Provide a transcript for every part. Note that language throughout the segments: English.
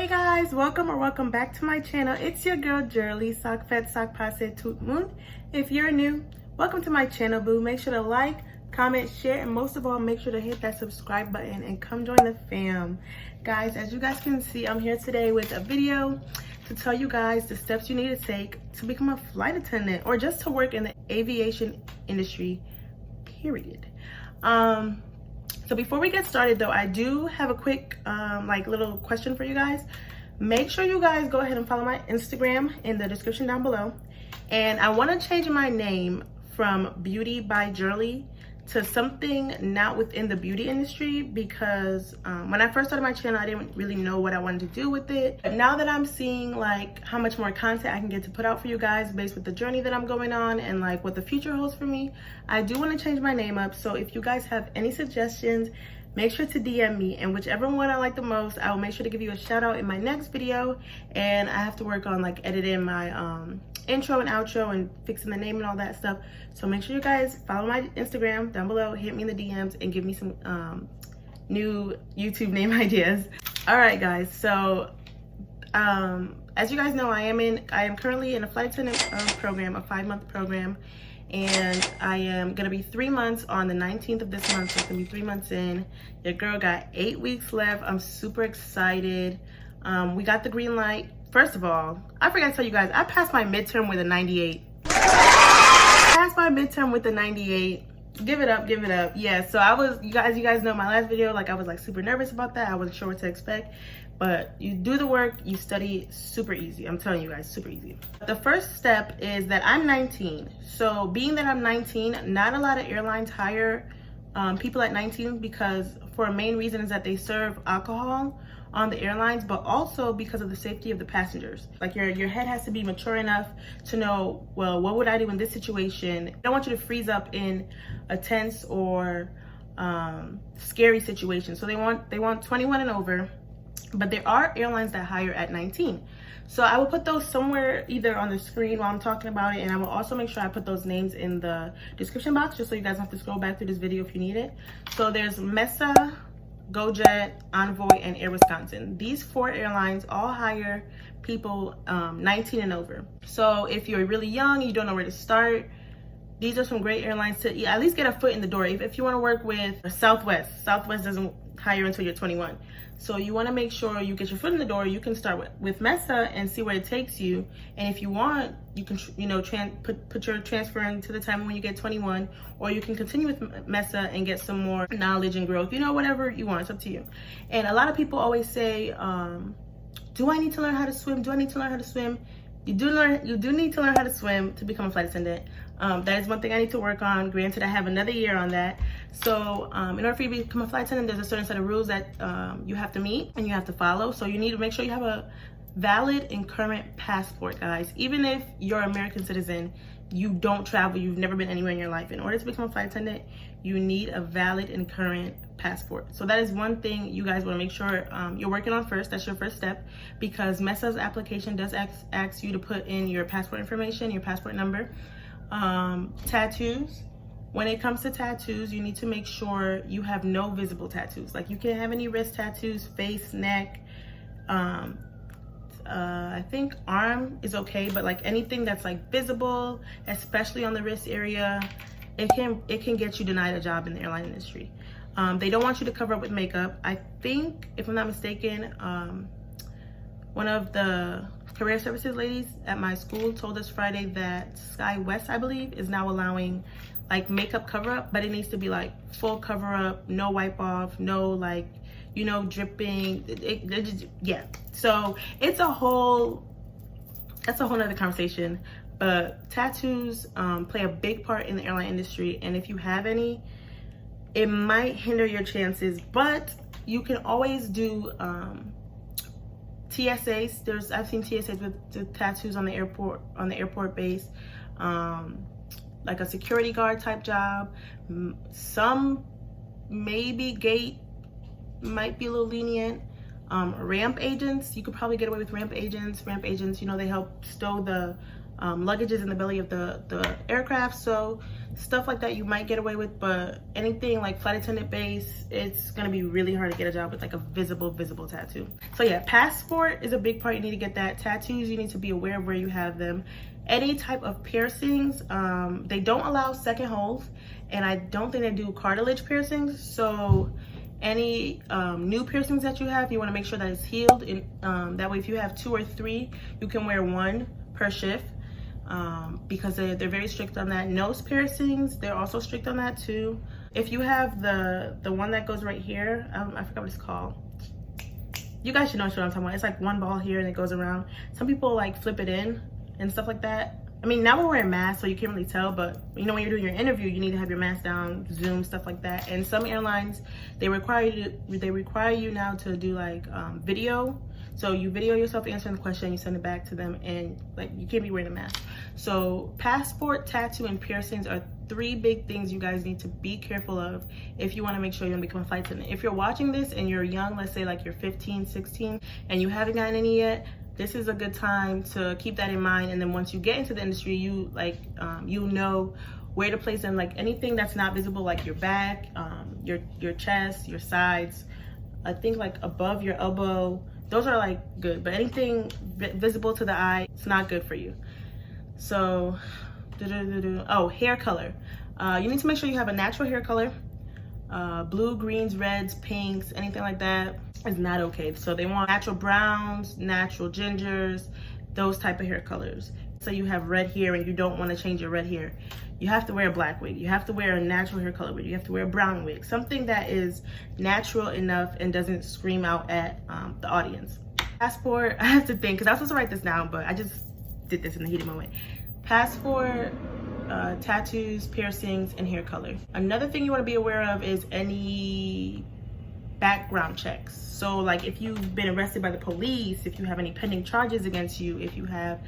Hey guys, welcome back to my channel. It's your girl Jerli, Sock Fed Sock Passe Tout Moon. If you're new, welcome to my channel, boo. Make sure to like, comment, share, and most of all, make sure to hit that subscribe button and come join the fam. Guys, as you guys can see, I'm here today with a video to tell you guys the steps you need to take to become a flight attendant or just to work in the aviation industry, period. So before we get started though, I do have a quick little question for you guys. Make sure you guys go ahead and follow my Instagram in the description down below. And I want to change my name from Beauty by Jerli to something not within the beauty industry because when I first started my channel, I didn't really know what I wanted to do with it. But now that I'm seeing like how much more content I can get to put out for you guys based with the journey that I'm going on and like what the future holds for me, I do want to change my name up. So if you guys have any suggestions, make sure to DM me, and whichever one I like the most, I will make sure to give you a shout out in my next video. And I have to work on like editing my intro and outro and fixing the name and all that stuff. So make sure you guys follow my Instagram down below, hit me in the DMs, and give me some new YouTube name ideas. All right guys, so as you guys know, I am currently in a flight attendant program, a 5-month program, and I am gonna be 3 months on the 19th of this month. So it's gonna be 3 months in. Your girl got 8 weeks left. I'm super excited. We got the green light. First of all, I forgot to tell you guys, I passed my midterm with a 98. Passed my midterm with a 98. Give it up, give it up. Yeah, so I was, you guys know my last video, like I was like super nervous about that. I wasn't sure what to expect, but you do the work, you study, super easy. I'm telling you guys, super easy. The first step is that I'm 19. So being that I'm 19, not a lot of airlines hire people at 19 because for a main reason is that they serve alcohol on the airlines, but also because of the safety of the passengers. Like your head has to be mature enough to know, well, what would I do in this situation? I don't want you to freeze up in a tense or scary situation. So they want 21 and over, but there are airlines that hire at 19. So I will put those somewhere either on the screen while I'm talking about it, and I will also make sure I put those names in the description box just so you guys don't have to scroll back through this video if you need it. So there's Mesa, GoJet, Envoy, and Air Wisconsin. These 4 airlines all hire people 19 and over. So if you're really young, you don't know where to start, these are some great airlines to at least get a foot in the door. If you want to work with Southwest doesn't hire until you're 21. So you want to make sure you get your foot in the door. You can start with Mesa and see where it takes you. And if you want, you can, put your transfer into the time when you get 21, or you can continue with Mesa and get some more knowledge and growth, whatever you want, it's up to you. And a lot of people always say, do I need to learn how to swim? Do I need to learn how to swim? You do need to learn how to swim to become a flight attendant. That is one thing I need to work on. Granted, I have another year on that. So in order for you to become a flight attendant, there's a certain set of rules that you have to meet and you have to follow. So you need to make sure you have a valid and current passport, guys. Even if you're an American citizen, you don't travel, you've never been anywhere in your life. In order to become a flight attendant, you need a valid and current passport. So that is one thing you guys want to make sure you're working on first. That's your first step, because Mesa's application does ask you to put in your passport information, your passport number. Tattoos. When it comes to tattoos, you need to make sure you have no visible tattoos. Like you can't have any wrist tattoos, face, neck. I think arm is okay, but like anything that's like visible, especially on the wrist area, it can get you denied a job in the airline industry. They don't want you to cover up with makeup. I think, if I'm not mistaken, one of the career services ladies at my school told us Friday that SkyWest, I believe, is now allowing like makeup cover up, but it needs to be like full cover up, no wipe off, no like, dripping. Yeah. So that's a whole nother conversation. But tattoos play a big part in the airline industry, and if you have any, it might hinder your chances. But you can always do TSAs. I've seen TSAs with tattoos on the airport base, like a security guard type job. Some maybe gate might be a little lenient. Ramp agents, you could probably get away with ramp agents. Ramp agents, they help stow the luggages in the belly of the aircraft. So stuff like that you might get away with, but anything like flight attendant base, it's gonna be really hard to get a job with like a visible tattoo. So yeah, passport is a big part. You need to get that. Tattoos, you need to be aware of where you have them. Any type of piercings, they don't allow second holes, and I don't think they do cartilage piercings. So any new piercings that you have, you want to make sure that it's healed, and that way if you have 2 or 3, you can wear 1 per shift, because they're very strict on that. Nose piercings, they're also strict on that too. If you have the one that goes right here, I forgot what it's called. You guys should know what I'm talking about. It's like 1 ball here and it goes around. Some people like flip it in and stuff like that. I mean, now we're wearing masks, so you can't really tell, but you know, when you're doing your interview, you need to have your mask down, Zoom, stuff like that. And some airlines, they require you now to do like video. So you video yourself answering the question, you send it back to them, and like you can't be wearing a mask. So passport, tattoo, and piercings are 3 big things you guys need to be careful of if you want to make sure you're gonna become a flight attendant. If you're watching this and you're young, let's say like you're 15, 16, and you haven't gotten any yet, this is a good time to keep that in mind. And then once you get into the industry, you like you know where to place them. Like anything that's not visible, like your back, your chest, your sides, I think like above your elbow, those are like good. But anything visible to the eye, it's not good for you. So oh, hair color, you need to make sure you have a natural hair color. Blue, greens, reds, pinks, anything like that is not okay. So they want natural browns, natural gingers, those type of hair colors. So you have red hair and you don't want to change your red hair, you have to wear a black wig. You have to wear a natural hair color wig. You have to wear a brown wig, something that is natural enough and doesn't scream out at the audience. Passport, I have to think, because I was supposed to write this down, but I just did this in the heat of the moment. Passport, tattoos, piercings, and hair color. Another thing you want to be aware of is any background checks. So like if you've been arrested by the police, if you have any pending charges against you, if you have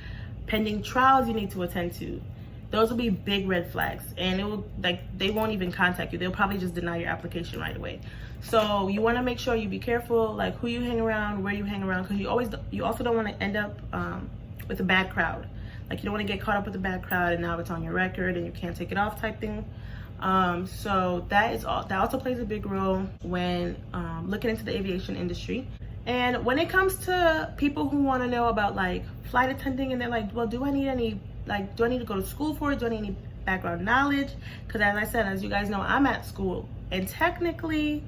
pending trials you need to attend to, those will be big red flags, and it will, like, they won't even contact you. They'll probably just deny your application right away. So you want to make sure you be careful, like who you hang around, where you hang around, because you also don't want to end up with a bad crowd. Like you don't want to get caught up with a bad crowd and now it's on your record and you can't take it off type thing. So that also plays a big role when looking into the aviation industry. And when it comes to people who want to know about like flight attending, and they're like, well, do I need to go to school for it? Do I need any background knowledge? Because as I said, as you guys know, I'm at school, and technically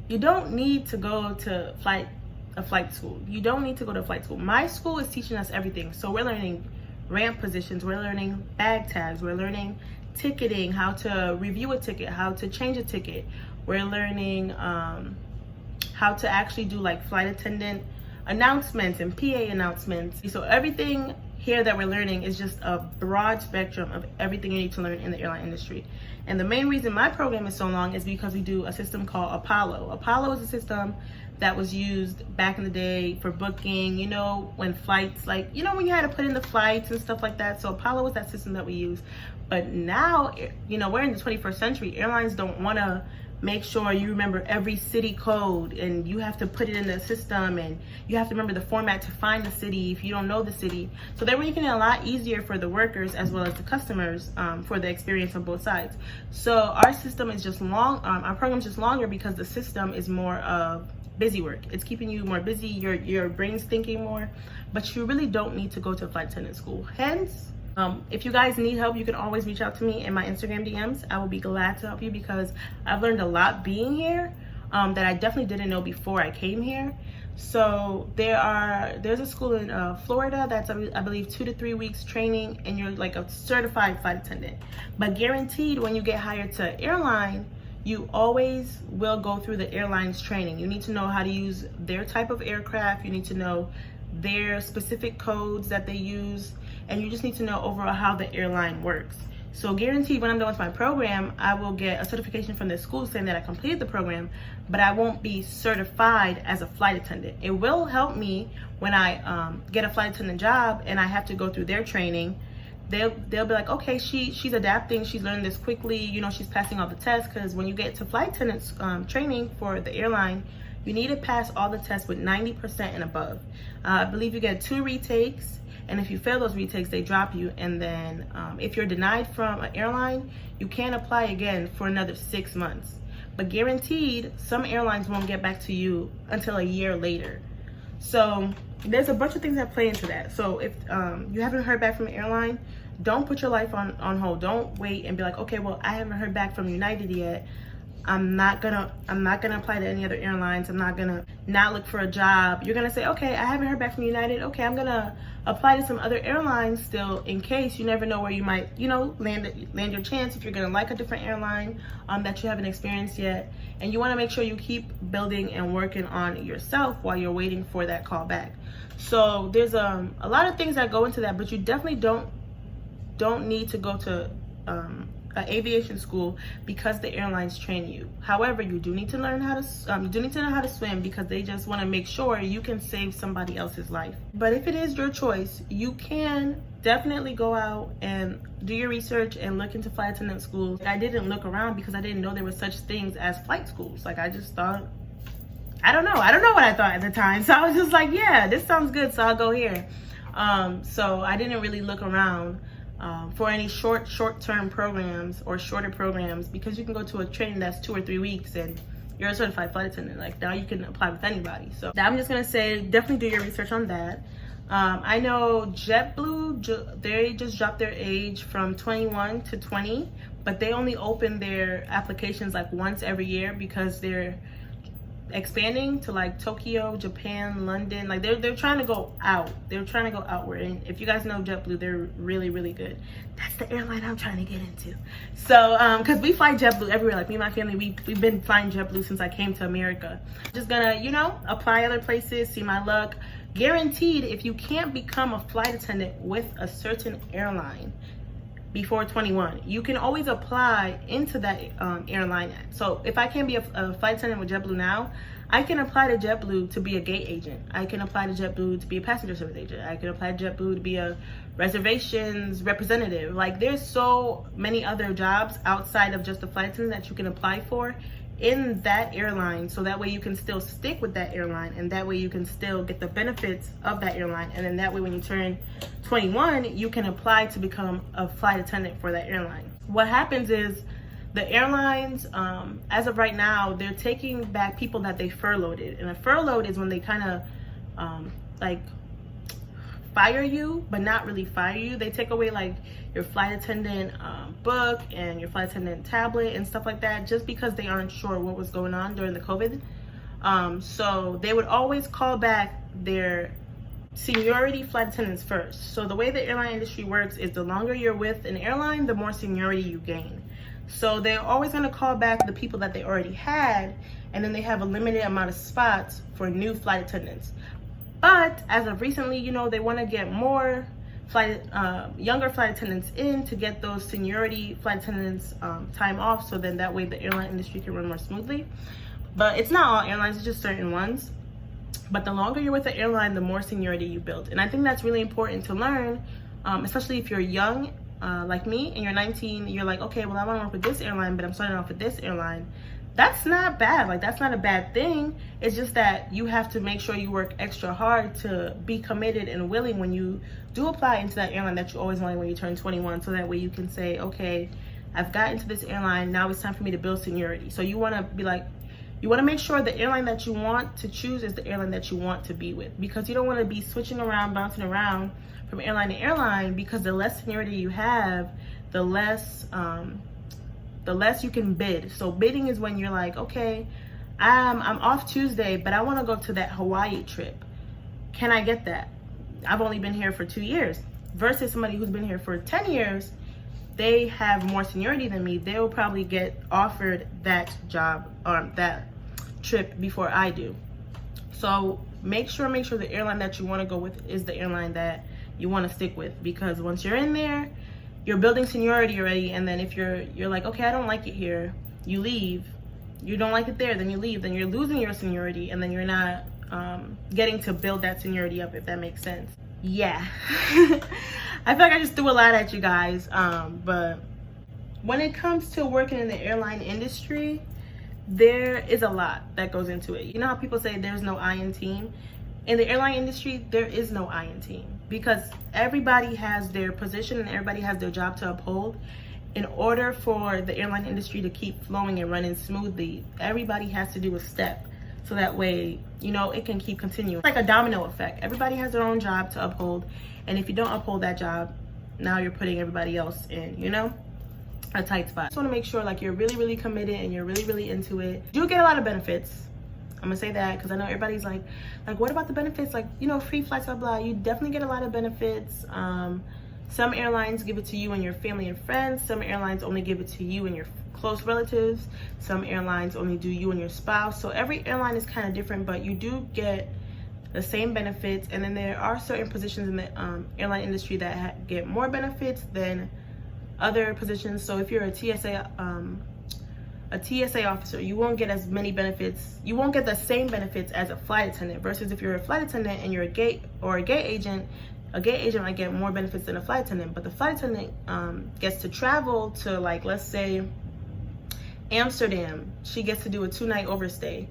you don't need to go to a flight school. You don't need to go to flight school. My school is teaching us everything. So we're learning ramp positions, we're learning bag tags, we're learning ticketing, how to review a ticket, how to change a ticket. We're learning how to actually do like flight attendant announcements and PA announcements. So everything here that we're learning is just a broad spectrum of everything you need to learn in the airline industry. And the main reason my program is so long is because we do a system called Apollo. Apollo is a system that was used back in the day for booking, you know, when flights, like, you know, when you had to put in the flights and stuff like that. So Apollo was that system that we use. But now, you know, we're in the 21st century. Airlines don't want to make sure you remember every city code, and you have to put it in the system, and you have to remember the format to find the city if you don't know the city. So they're making it a lot easier for the workers as well as the customers, for the experience on both sides. So our system is just our program is just longer because the system is more of busy work. It's keeping you more busy, your brain's thinking more, but you really don't need to go to flight attendant school. Hence, if you guys need help, you can always reach out to me in my Instagram DMs. I will be glad to help you because I've learned a lot being here that I definitely didn't know before I came here. So there's a school in Florida that's, I believe, 2 to 3 weeks training, and you're like a certified flight attendant. But guaranteed, when you get hired to airline, you always will go through the airline's training. You need to know how to use their type of aircraft. You need to know their specific codes that they use, and you just need to know overall how the airline works. So guaranteed, when I'm done with my program, I will get a certification from the school saying that I completed the program, but I won't be certified as a flight attendant. It will help me when I get a flight attendant job and I have to go through their training. They'll be like, okay, she's adapting, she's learning this quickly, you know, she's passing all the tests. Because when you get to flight attendants training for the airline, you need to pass all the tests with 90% and above. I believe you get 2 retakes, and if you fail those retakes, they drop you. And then if you're denied from an airline, you can't apply again for another 6 months. But guaranteed, some airlines won't get back to you until a year later. So there's a bunch of things that play into that. So if you haven't heard back from an airline, don't put your life on hold. Don't wait and be like, okay, well, I haven't heard back from United yet. I'm not gonna apply to any other airlines. I'm not gonna not look for a job. You're gonna say, okay, I haven't heard back from United. Okay, I'm gonna apply to some other airlines still, in case. You never know where you might, land your chance, if you're gonna like a different airline that you haven't experienced yet. And you wanna make sure you keep building and working on yourself while you're waiting for that call back. So there's a lot of things that go into that, but you definitely don't need to go to an aviation school because the airlines train you. However, you do need to learn how to know how to swim, because they just want to make sure you can save somebody else's life. But if it is your choice, you can definitely go out and do your research and look into flight attendant schools. I didn't look around because I didn't know there were such things as flight schools. Like, I just thought, I don't know what I thought at the time. So I was just like, yeah, this sounds good, so I'll go here. So I didn't really look around for any short-term programs or shorter programs, because you can go to a training that's 2 or 3 weeks and you're a certified flight attendant. Like, now you can apply with anybody. So I'm just gonna say, definitely do your research on that. I know JetBlue, they just dropped their age from 21 to 20, but they only open their applications like once every year, because they're expanding to like Tokyo, Japan, London. Like, they're trying to go out. They're trying to go outward. And if you guys know JetBlue, they're really, really good. That's the airline I'm trying to get into. So because we fly JetBlue everywhere. Like, me and my family, we've been flying JetBlue since I came to America. Just gonna, apply other places, see my luck. Guaranteed, if you can't become a flight attendant with a certain airline before 21, you can always apply into that airline. So if I can't be a flight attendant with JetBlue now, I can apply to JetBlue to be a gate agent. I can apply to JetBlue to be a passenger service agent. I can apply to JetBlue to be a reservations representative. Like, there's so many other jobs outside of just a flight attendant that you can apply for in that airline, so that way you can still stick with that airline, and that way you can still get the benefits of that airline. And then that way, when you turn 21, you can apply to become a flight attendant for that airline. What happens is, the airlines, as of right now, they're taking back people that they furloughed. And a furloughed is when they kind of like fire you, but not really fire you. They take away like your flight attendant book and your flight attendant tablet and stuff like that, just because they aren't sure what was going on during the COVID. So they would always call back their seniority flight attendants first. So the way the airline industry works is, the longer you're with an airline, the more seniority you gain. So they're always going to call back the people that they already had, and then they have a limited amount of spots for new flight attendants. But as of recently, they want to get more younger flight attendants in to get those seniority flight attendants time off, so then that way the airline industry can run more smoothly. But it's not all airlines, it's just certain ones. But the longer you're with the airline, the more seniority you build. And I think that's really important to learn, especially if you're young, like me, and you're 19, you're like, okay, well, I want to work with this airline, but I'm starting off with this airline. That's not bad. Like, that's not a bad thing. It's just that you have to make sure you work extra hard to be committed and willing when you do apply into that airline that you always wanted when you turn 21. So that way you can say, okay, I've got into this airline, now it's time for me to build seniority. So you want to be like, you want to make sure the airline that you want to choose is the airline that you want to be with, because you don't want to be switching around, bouncing around from airline to airline, because the less seniority you have, the less you can bid. So bidding is when you're like, okay, I'm off Tuesday, but I want to go to that Hawaii trip. Can I get that? I've only been here for 2 years. Versus somebody who's been here for 10 years, they have more seniority than me. They will probably get offered that job or that trip before I do. So make sure the airline that you want to go with is the airline that you want to stick with, because once you're in there, you're building seniority already. And then if you're like, okay, I don't like it here, you leave. You don't like it there, then you leave. Then you're losing your seniority, and then you're not getting to build that seniority up, if that makes sense. Yeah. I feel like I just threw a lot at you guys. But when it comes to working in the airline industry, there is a lot that goes into it. You know how people say there's no I in team? In the airline industry, there is no I in team, because everybody has their position and everybody has their job to uphold. In order for the airline industry to keep flowing and running smoothly, everybody has to do a step, so that way, you know, it can keep continuing. It's like a domino effect. Everybody has their own job to uphold, and if you don't uphold that job, now you're putting everybody else in, you know, a tight spot. Just want to make sure like you're really, really committed and you're really, really into it. You get a lot of benefits. I'm gonna say that because I know everybody's like what about the benefits? Like, you know, free flights, blah blah. You definitely get a lot of benefits. Some airlines give it to you and your family and friends. Some airlines only give it to you and your close relatives. Some airlines only do you and your spouse. So every airline is kind of different, but you do get the same benefits. And then there are certain positions in the airline industry that get more benefits than other positions. So if you're a TSA officer, you won't get as many benefits. You won't get the same benefits as a flight attendant, versus if you're a flight attendant and you're a gate agent might get more benefits than a flight attendant. But the flight attendant gets to travel to, like, let's say Amsterdam. She gets to do a 2-night overstay.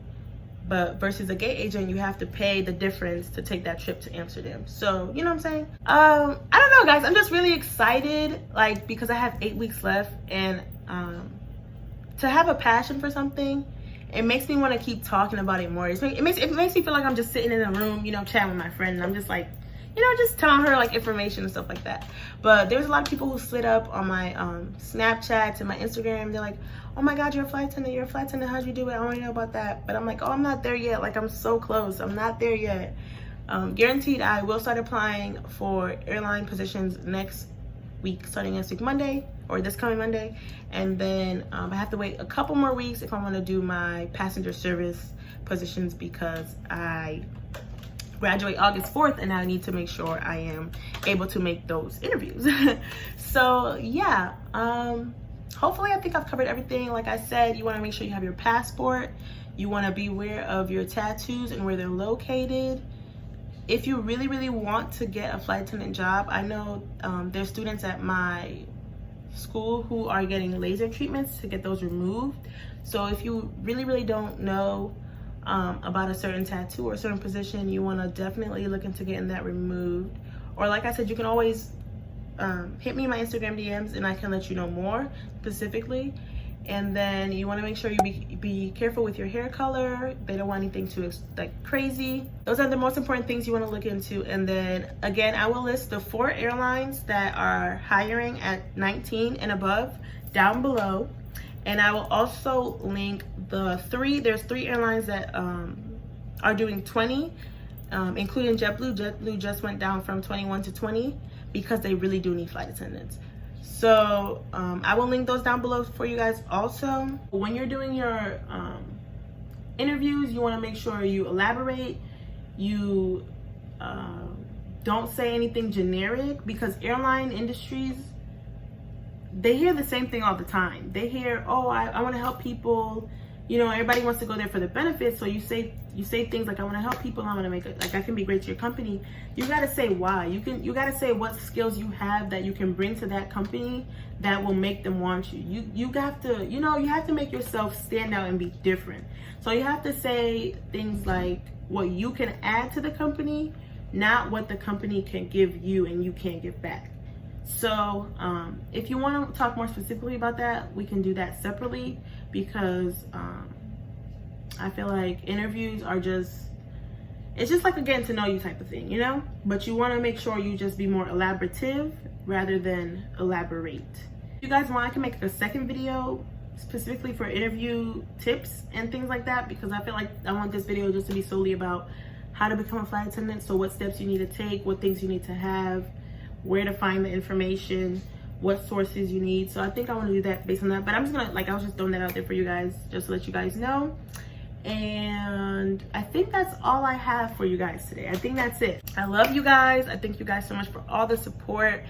But versus a gate agent, you have to pay the difference to take that trip to Amsterdam. So, you know what I'm saying? I don't know, guys. I'm just really excited, like, because I have 8 weeks left, and to have a passion for something, it makes me want to keep talking about it more. It makes me feel like I'm just sitting in a room, you know, chatting with my friend, and I'm just like, you know, just telling her like information and stuff like that. But there's a lot of people who slid up on my Snapchats and my Instagram. They're like, oh my God, you're a flight attendant, how'd you do it? I want to know about that. But I'm like, oh, I'm not there yet. Like, I'm so close. I'm not there yet. Guaranteed I will start applying for airline positions next week, starting next week Monday, or this coming Monday. And then I have to wait a couple more weeks if I want to do my passenger service positions, because I graduate August 4th and I need to make sure I am able to make those interviews. So yeah, hopefully I think I've covered everything. Like I said, you want to make sure you have your passport. You want to be aware of your tattoos and where they're located. If you really, really want to get a flight attendant job, I know there's students at my school who are getting laser treatments to get those removed. So if you really, really don't know about a certain tattoo or a certain position, you want to definitely look into getting that removed. Or like I said, you can always hit me in my Instagram DMs and I can let you know more specifically. And then you want to make sure you be careful with your hair color. They don't want anything too like crazy. Those are the most important things you want to look into. And then again, I will list the 4 airlines that are hiring at 19 and above down below. And I will also link there's 3 airlines that are doing 20, including JetBlue. JetBlue just went down from 21 to 20 because they really do need flight attendants. So I will link those down below for you guys also. When you're doing your interviews, you want to make sure you elaborate. You don't say anything generic, because airline industries, they hear the same thing all the time. They hear, oh, I want to help people. You know, everybody wants to go there for the benefits. So you say things like, I want to help people. I want to make it, like, I can be great to your company. You got to say why. You got to say what skills you have that you can bring to that company that will make them want you. You have to, you know, you have to make yourself stand out and be different. So you have to say things like what you can add to the company, not what the company can give you and you can't give back. So if you want to talk more specifically about that, we can do that separately, because I feel like interviews are it's just like a getting to know you type of thing, you know? But you want to make sure you just be more elaborative rather than elaborate. If you guys want, I can make a second video specifically for interview tips and things like that, because I feel like I want this video just to be solely about how to become a flight attendant. So what steps you need to take, what things you need to have, where to find the information, what sources you need. So I think I want to do that based on that. But I'm just gonna, like, I was just throwing that out there for you guys, just to let you guys know. And I think that's all I have for you guys today. I think that's it. I love you guys. I thank you guys so much for all the support,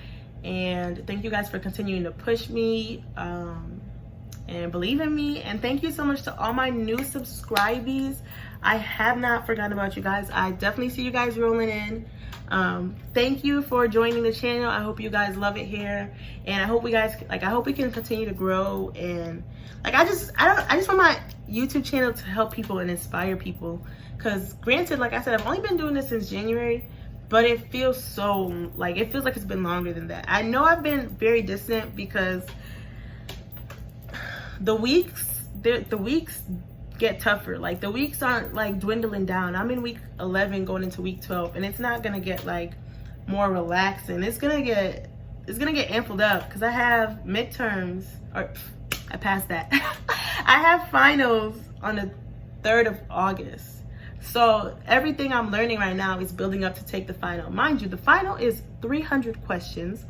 and thank you guys for continuing to push me and believe in me. And thank you so much to all my new subscribees. I have not forgotten about you guys. I definitely see you guys rolling in. Thank you for joining the channel. I hope you guys love it here, and I hope we guys, like, I hope we can continue to grow. And like, I just want YouTube channel to help people and inspire people. Because granted, like I said, I've only been doing this since January, but it feels so, like, it feels like it's been longer than that. I know I've been very distant because the weeks get tougher. Like, the weeks aren't like dwindling down. I'm in week 11 going into week 12, and it's not gonna get like more relaxing. It's gonna get amped up because I have midterms, or I passed that. I have finals on the 3rd of August. So everything I'm learning right now is building up to take the final. Mind you, the final is 300 questions.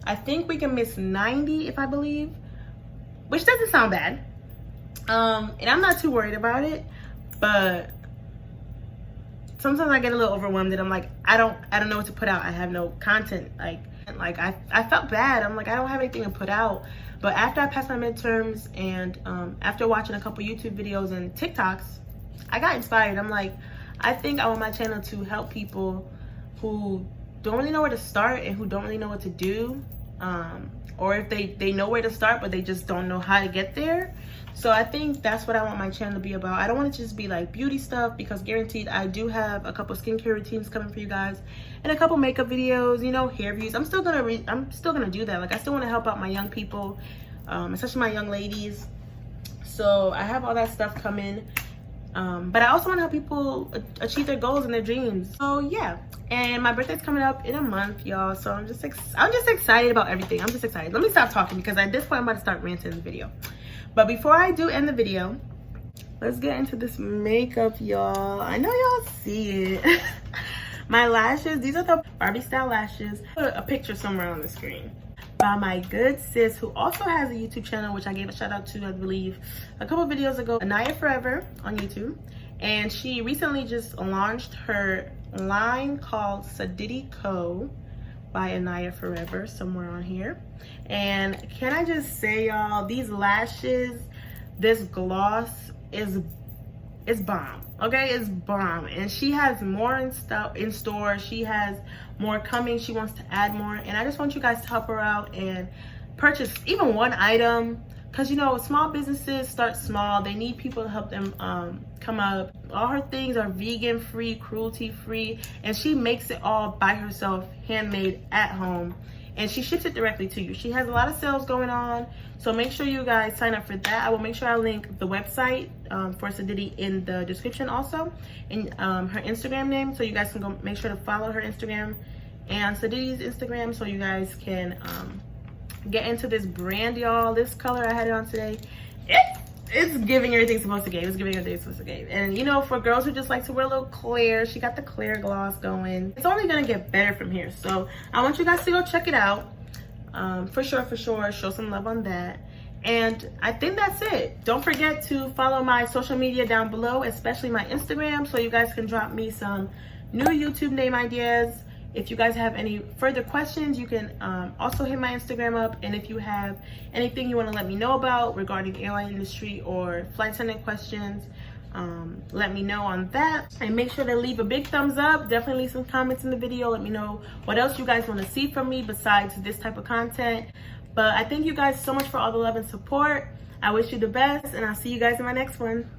I think we can miss 90 if I believe, which doesn't sound bad. And I'm not too worried about it, but sometimes I get a little overwhelmed and I'm like, I don't know what to put out. I have no content. Like I felt bad. I'm like, I don't have anything to put out. But after I passed my midterms and after watching a couple YouTube videos and TikToks, I got inspired. I'm like, I think I want my channel to help people who don't really know where to start and who don't really know what to do. Or if they know where to start, but they just don't know how to get there. So I think that's what I want my channel to be about. I don't want it to just be like beauty stuff, because guaranteed I do have a couple skincare routines coming for you guys and a couple makeup videos, you know, hair views. I'm still gonna do that. Like, I still want to help out my young people, especially my young ladies. So I have all that stuff coming. But I also want to help people achieve their goals and their dreams. So yeah, and my birthday's coming up in a month, y'all. So I'm just excited about everything. I'm just excited. Let me stop talking because at this point I'm about to start ranting in the video. But before I do end the video, let's get into this makeup, y'all. I know y'all see it. My lashes, these are the Barbie style lashes. Put a picture somewhere on the screen by my good sis, who also has a YouTube channel, which I gave a shout out to, I believe, a couple videos ago, Anaya Forever on YouTube. And she recently just launched her line called Sadiddy Co. by Anaya Forever, somewhere on here. And can I just say, y'all, these lashes, this gloss is bomb. Okay, it's bomb. And she has more in store. She has more coming. She wants to add more, and I just want you guys to help her out and purchase even one item, because you know, small businesses start small. They need people to help them come up. All her things are vegan free, cruelty free, and she makes it all by herself, handmade at home, and she ships it directly to you. She has a lot of sales going on, so make sure you guys sign up for that. I will make sure I link the website for Sadiddy in the description also, and her Instagram name, so you guys can go make sure to follow her Instagram and Sadiddy's Instagram, so you guys can get into this brand, y'all. This color I had it on today, it's giving everything supposed to give. It's giving everything supposed to give. And you know, for girls who just like to wear a little clear, she got the clear gloss going. It's only gonna get better from here. So I want you guys to go check it out. For sure, show some love on that. And I think that's it. Don't forget to follow my social media down below, especially my Instagram, so you guys can drop me some new YouTube name ideas. If you guys have any further questions, you can also hit my Instagram up. And if you have anything you want to let me know about regarding the airline industry or flight attendant questions, let me know on that. And make sure to leave a big thumbs up. Definitely leave some comments in the video. Let me know what else you guys want to see from me besides this type of content. But I thank you guys so much for all the love and support. I wish you the best, and I'll see you guys in my next one.